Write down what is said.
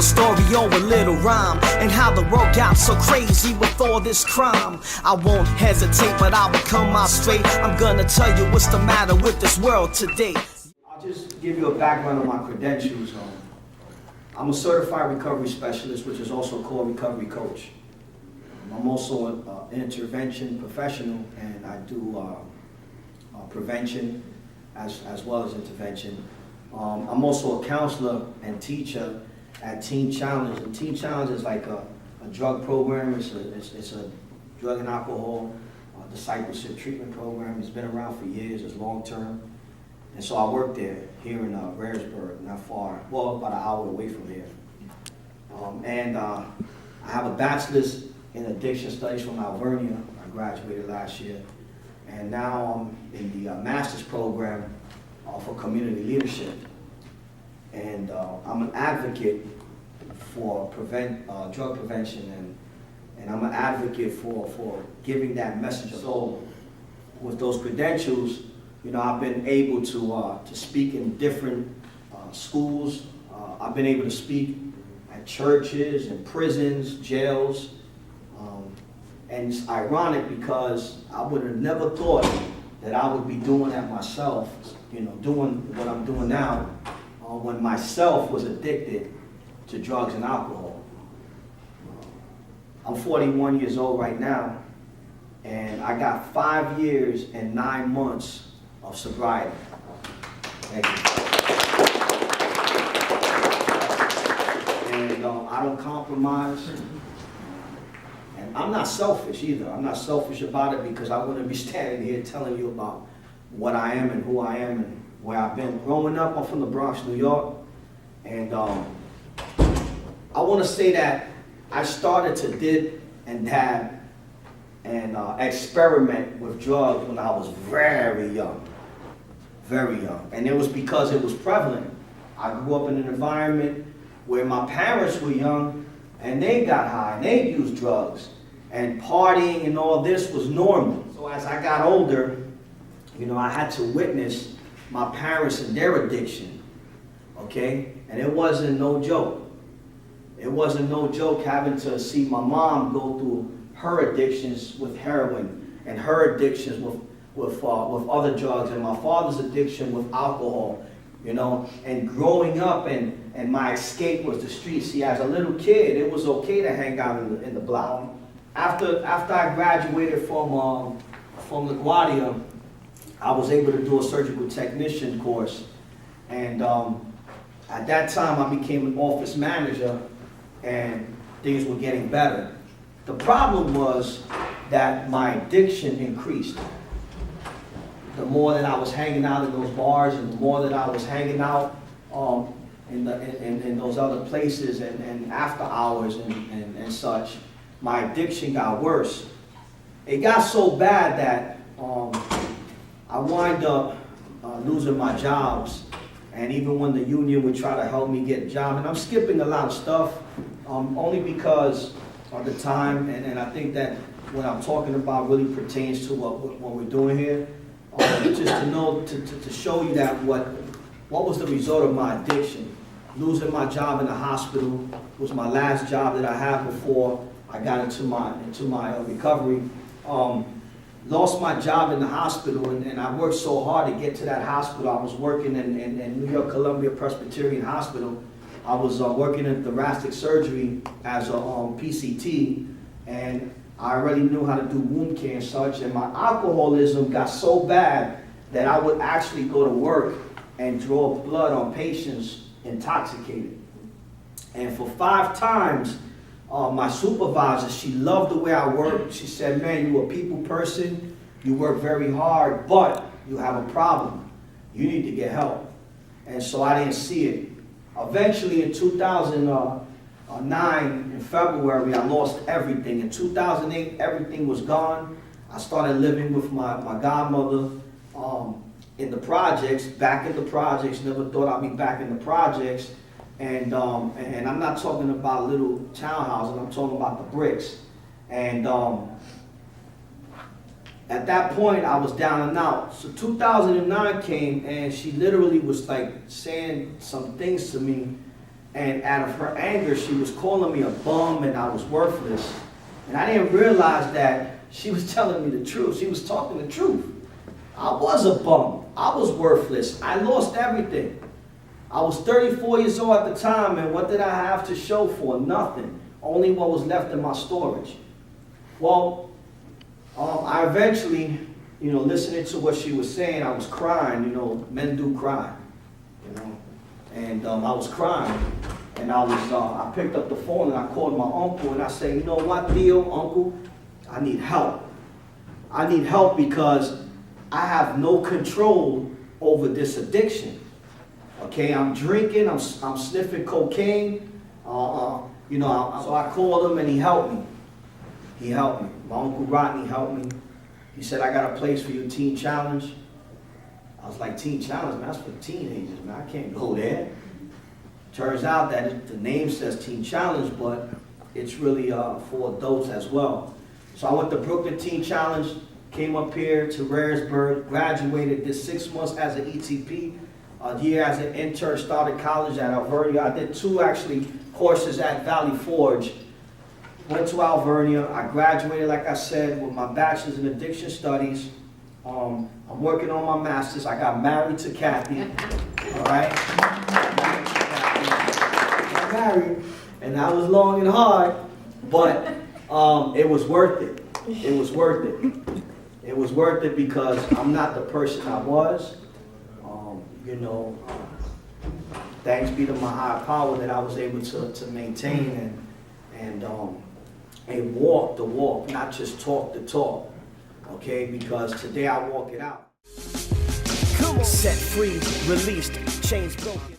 story or a little rhyme, and how the world got so crazy with all this crime. I won't hesitate, but I will come out straight. I'm gonna tell you what's the matter with this world today. I'll just give you a background on my credentials. I'm a certified recovery specialist, which is also called recovery coach. I'm also an intervention professional, and I do prevention as well as intervention. I'm also a counselor and teacher at Teen Challenge. And Teen Challenge is like a drug program. It's a drug and alcohol discipleship treatment program. It's been around for years. It's long term. And so I work there here in Raresburg, not far, well, about an hour away from here. I have a bachelor's in addiction studies from Alvernia. I graduated last year. And now I'm in the master's program for community leadership. And I'm an advocate for drug prevention, and I'm an advocate for giving that message. So with those credentials, you know, I've been able to speak in different schools. I've been able to speak at churches and prisons, jails. And it's ironic because I would have never thought that I would be doing that myself, you know, doing what I'm doing now, when myself was addicted to drugs and alcohol. I'm 41 years old right now, and I got 5 years and 9 months of sobriety. Thank you. And I don't compromise. And I'm not selfish either. I'm not selfish about it because I wouldn't be standing here telling you about what I am and who I am and where I've been. Growing up, I'm from the Bronx, New York. And I want to say that I started to dip and dab and experiment with drugs when I was very young. Very young. And it was because it was prevalent. I grew up in an environment where my parents were young and they got high and they used drugs, and partying and all this was normal. So as I got older, you know, I had to witness my parents and their addiction, okay? And it wasn't no joke. It wasn't no joke having to see my mom go through her addictions with heroin and her addictions with other drugs, and my father's addiction with alcohol, you know, and growing up and my escape was the streets. See, as a little kid, it was okay to hang out in the block. After I graduated from LaGuardia, I was able to do a surgical technician course, and at that time I became an office manager, and things were getting better. The problem was that my addiction increased. The more that I was hanging out in those bars, and the more that I was hanging out in those other places and after hours and such, my addiction got worse. It got so bad that I wind up losing my jobs, and even when the union would try to help me get a job, and I'm skipping a lot of stuff only because of the time, and I think that what I'm talking about really pertains to what we're doing here. Just to know, to show you that what was the result of my addiction. Losing my job in the hospital was my last job that I had before I got into my recovery. Lost my job in the hospital, and I worked so hard to get to that hospital. I was working in New York Columbia Presbyterian Hospital. I was working in thoracic surgery as a PCT, and I already knew how to do wound care and such, and my alcoholism got so bad that I would actually go to work and draw blood on patients intoxicated. And for 5 times, my supervisor, she loved the way I worked. She said, man, you're a people person, you work very hard, but you have a problem. You need to get help. And so I didn't see it. Eventually in 2009, in February, I lost everything. In 2008, everything was gone. I started living with my godmother in the projects, back in the projects. Never thought I'd be back in the projects. And I'm not talking about little townhouses, I'm talking about the bricks. And at that point, I was down and out. So 2009 came, and she literally was like saying some things to me. And out of her anger, she was calling me a bum and I was worthless. And I didn't realize that she was telling me the truth. She was talking the truth. I was a bum. I was worthless. I lost everything. I was 34 years old at the time, and what did I have to show for? Nothing. Only what was left in my storage. Well, I eventually, listening to what she was saying, I was crying. Men do cry. And I was crying, and I picked up the phone and I called my uncle and I said, you know what, Theo, uncle, I need help. I need help because I have no control over this addiction. Okay, I'm drinking, I'm sniffing cocaine, so I called him and he helped me. He helped me. My Uncle Rodney helped me. He said, I got a place for you, Teen Challenge. I was like, Teen Challenge, man, that's for teenagers, man, I can't go there. Turns out that the name says Teen Challenge, but it's really for adults as well. So I went to Brooklyn Teen Challenge, came up here to Raresburg, graduated, did 6 months as an ETP, a year as an intern, started college at Alvernia. I did 2 actually courses at Valley Forge. Went to Alvernia. I graduated, like I said, with my bachelor's in addiction studies. I'm working on my master's. I got married to Kathy. All right? I got married, and that was long and hard, but it was worth it. It was worth it. It was worth it because I'm not the person I was. Thanks be to my higher power that I was able to maintain and walk the walk, not just talk the talk. Okay, because today I walk it out. Set free, released, chains broken.